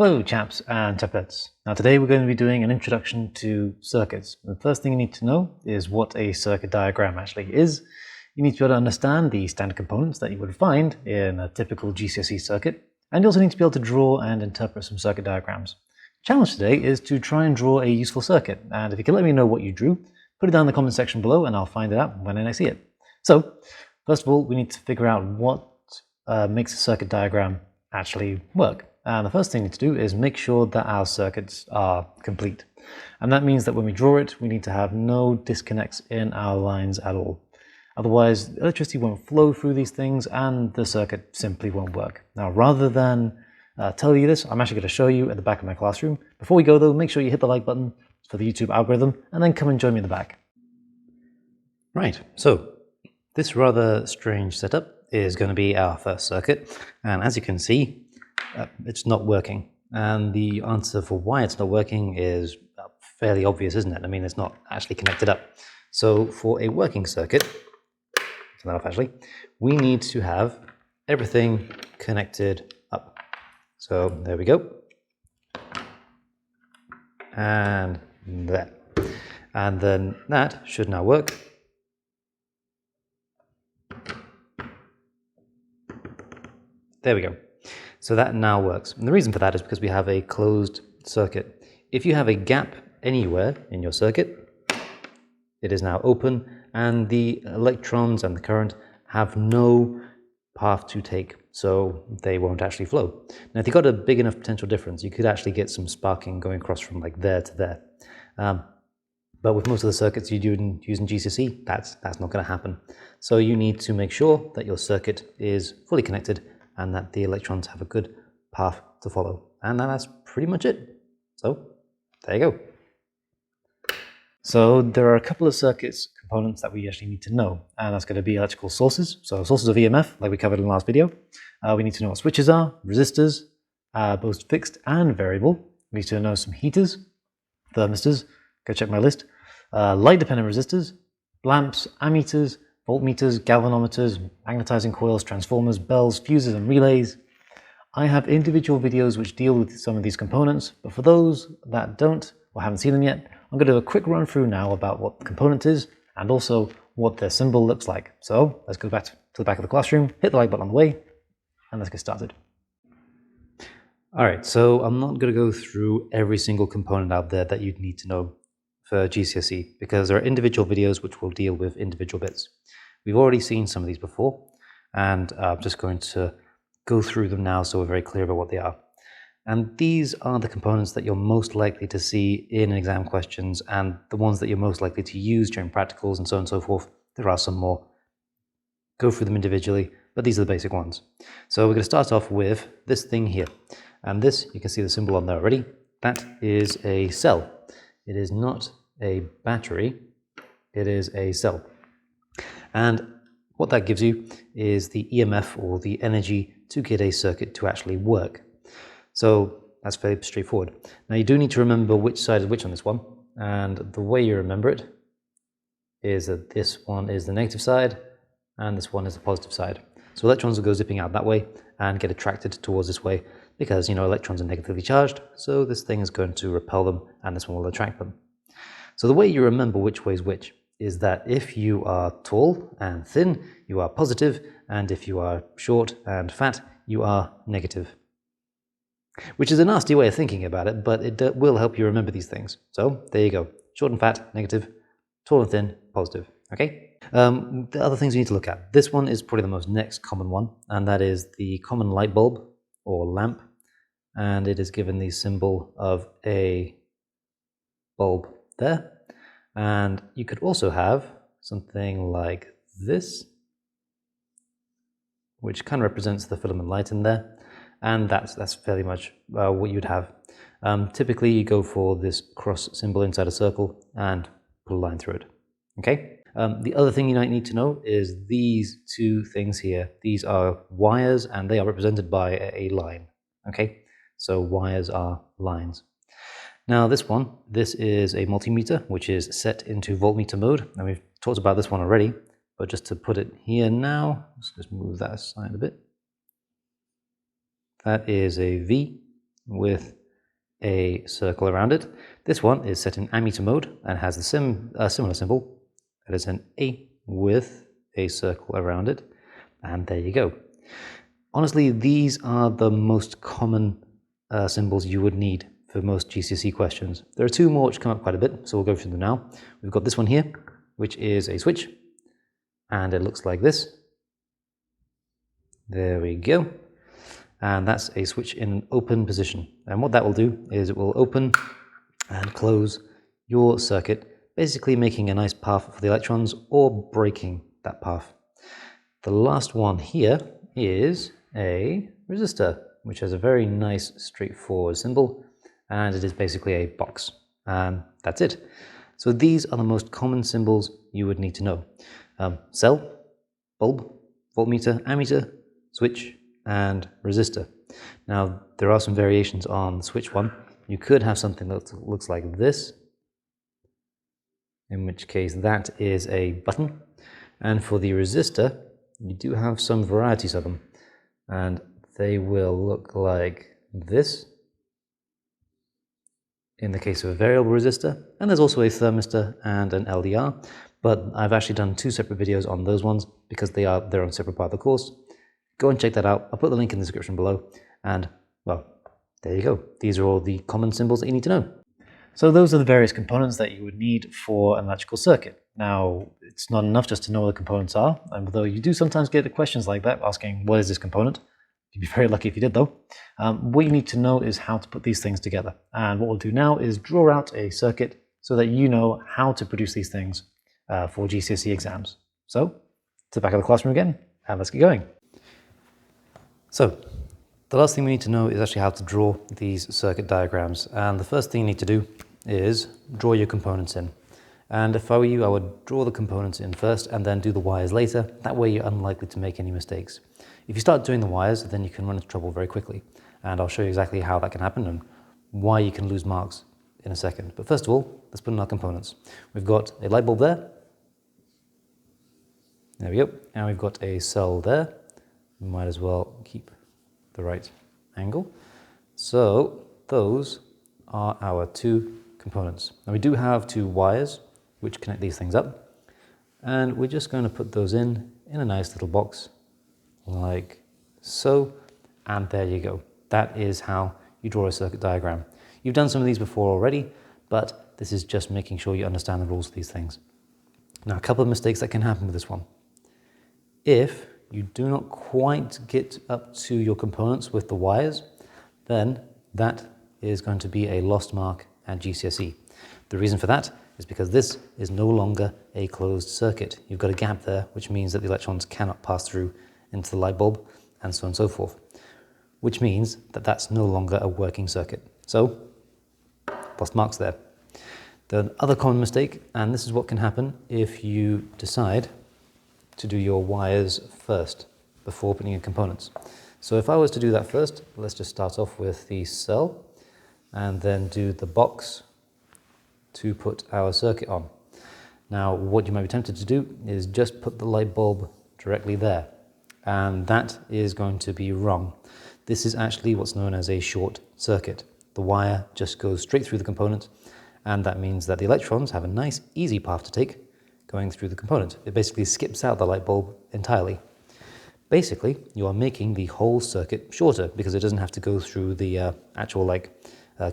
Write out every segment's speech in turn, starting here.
Hello chaps and chapettes. Now today we're going to be doing an introduction to circuits. The first thing you need to know is what a circuit diagram actually is. You need to be able to understand the standard components that you would find in a typical GCSE circuit, and you also need to be able to draw and interpret some circuit diagrams. The challenge today is to try and draw a useful circuit, and if you can let me know what you drew, put it down in the comment section below and I'll find it out when I see it. So, first of all, we need to figure out what makes a circuit diagram actually work. And the first thing we need to do is make sure that our circuits are complete. And that means that when we draw it, we need to have no disconnects in our lines at all. Otherwise, electricity won't flow through these things and the circuit simply won't work. Now, rather than tell you this, I'm actually going to show you at the back of my classroom. Before we go though, make sure you hit the like button for the YouTube algorithm and then come and join me in the back. Right, so this rather strange setup is going to be our first circuit. And as you can see, it's not working, and the answer for why it's not working is fairly obvious, isn't it? I mean, it's not actually connected up. So for a working circuit, we need to have everything connected up. So there we go, and there, and then that should now work. There we go. So that now works. And the reason for that is because we have a closed circuit. If you have a gap anywhere in your circuit, it is now open and the electrons and the current have no path to take, so they won't actually flow. Now if you've got a big enough potential difference, you could actually get some sparking going across from like there to there. But with most of the circuits you do using GCSE, that's not going to happen. So you need to make sure that your circuit is fully connected and that the electrons have a good path to follow. And that's pretty much it. So there you go. So there are a couple of circuits components that we actually need to know, and that's going to be electrical sources. So sources of EMF, like we covered in the last video. We need to know what switches are, resistors, both fixed and variable. We need to know some heaters, thermistors, go check my list, light-dependent resistors, lamps, ammeters, voltmeters, galvanometers, magnetizing coils, transformers, bells, fuses, and relays. I have individual videos which deal with some of these components, but for those that don't or haven't seen them yet, I'm going to do a quick run through now about what the component is and also what their symbol looks like. So let's go back to the back of the classroom, hit the like button on the way, and let's get started. Alright, so I'm not going to go through every single component out there that you'd need to know for GCSE, because there are individual videos which will deal with individual bits. We've already seen some of these before, and I'm just going to go through them now so we're very clear about what they are. And these are the components that you're most likely to see in exam questions and the ones that you're most likely to use during practicals and so on and so forth. There are some more. Go through them individually, but these are the basic ones. So we're going to start off with this thing here. And this, you can see the symbol on there already. That is a cell. It is not a battery, it is a cell. And what that gives you is the EMF, or the energy to get a circuit to actually work. So that's fairly straightforward. Now you do need to remember which side is which on this one, and the way you remember it is that this one is the negative side and this one is the positive side. So electrons will go zipping out that way and get attracted towards this way because, you know, electrons are negatively charged, so this thing is going to repel them and this one will attract them. So the way you remember which way is which is that if you are tall and thin, you are positive, and if you are short and fat, you are negative. Which is a nasty way of thinking about it, but it will help you remember these things. So there you go. Short and fat, negative. Tall and thin, positive. Okay? The other things you need to look at. This one is probably the most next common one, and that is the common light bulb or lamp. And it is given the symbol of a bulb there. And you could also have something like this, which kind of represents the filament light in there. And that's fairly much what you'd have. Typically, you go for this cross symbol inside a circle and put a line through it. Okay? The other thing you might need to know is these two things here. These are wires, and they are represented by a line. Okay? So wires are lines. Now this is a multimeter, which is set into voltmeter mode. And we've talked about this one already, but just to put it here now, let's just move that aside a bit. That is a V, with a circle around it. This one is set in ammeter mode and has the similar symbol. That is an A with a circle around it. And there you go. Honestly, these are the most common symbols you would need for most GCSE questions. There are two more which come up quite a bit, so we'll go through them now. We've got this one here, which is a switch, and it looks like this. There we go. And that's a switch in an open position. And what that will do is it will open and close your circuit, basically making a nice path for the electrons or breaking that path. The last one here is a resistor, which has a very nice straightforward symbol, and it is basically a box. And that's it. So these are the most common symbols you would need to know. Cell, bulb, voltmeter, ammeter, switch, and resistor. Now, there are some variations on the switch one. You could have something that looks like this, in which case that is a button. And for the resistor, you do have some varieties of them, and they will look like this in the case of a variable resistor, and there's also a thermistor and an LDR, but I've actually done two separate videos on those ones because they're on a separate part of the course. Go and check that out. I'll put the link in the description below, and well, there you go. These are all the common symbols that you need to know. So those are the various components that you would need for an electrical circuit. Now, it's not enough just to know what the components are, and although you do sometimes get questions like that asking, what is this component? You'd be very lucky if you did, though. What you need to know is how to put these things together. And what we'll do now is draw out a circuit so that you know how to produce these things for GCSE exams. So, to the back of the classroom again, and let's get going. So, the last thing we need to know is actually how to draw these circuit diagrams. And the first thing you need to do is draw your components in. And if I were you, I would draw the components in first and then do the wires later. That way you're unlikely to make any mistakes. If you start doing the wires, then you can run into trouble very quickly. And I'll show you exactly how that can happen and why you can lose marks in a second. But first of all, let's put in our components. We've got a light bulb there. There we go. And we've got a cell there. We might as well keep the right angle. So those are our two components. Now we do have two wires which connect these things up, and we're just going to put those in a nice little box like so, and there you go. That is how you draw a circuit diagram. You've done some of these before already, but this is just making sure you understand the rules of these things. Now, a couple of mistakes that can happen with this one. If you do not quite get up to your components with the wires, then that is going to be a lost mark at GCSE. The reason for that is because this is no longer a closed circuit. You've got a gap there, which means that the electrons cannot pass through into the light bulb, and so on and so forth, which means that that's no longer a working circuit. So, lost marks there. The other common mistake, and this is what can happen if you decide to do your wires first before putting in components. So if I was to do that first, let's just start off with the cell and then do the box to put our circuit on. Now, what you might be tempted to do is just put the light bulb directly there, and that is going to be wrong. This is actually what's known as a short circuit. The wire just goes straight through the component, and that means that the electrons have a nice, easy path to take going through the component. It basically skips out the light bulb entirely. Basically, you are making the whole circuit shorter because it doesn't have to go through the actual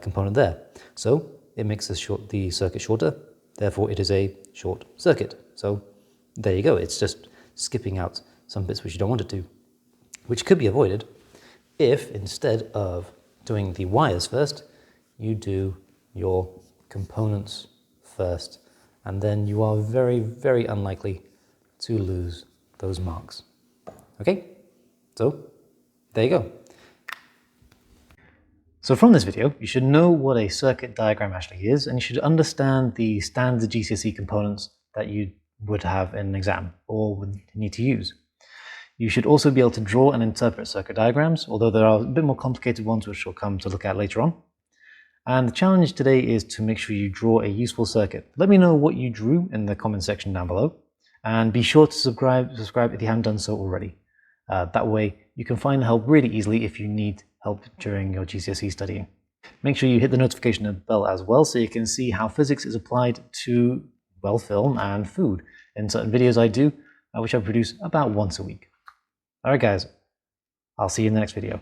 component there. So it makes the circuit shorter, therefore it is a short circuit. So there you go, it's just skipping out some bits which you don't want it to, which could be avoided if instead of doing the wires first, you do your components first, and then you are very, very unlikely to lose those marks. Okay, so there you go. So from this video, you should know what a circuit diagram actually is, and you should understand the standard GCSE components that you would have in an exam or would need to use. You should also be able to draw and interpret circuit diagrams, although there are a bit more complicated ones which we'll come to look at later on. And the challenge today is to make sure you draw a useful circuit. Let me know what you drew in the comment section down below, and be sure to subscribe if you haven't done so already. That way you can find help really easily if you need help help during your GCSE studying. Make sure you hit the notification bell as well so you can see how physics is applied to, well, film and food in certain videos I do, which I produce about once a week. Alright guys, I'll see you in the next video.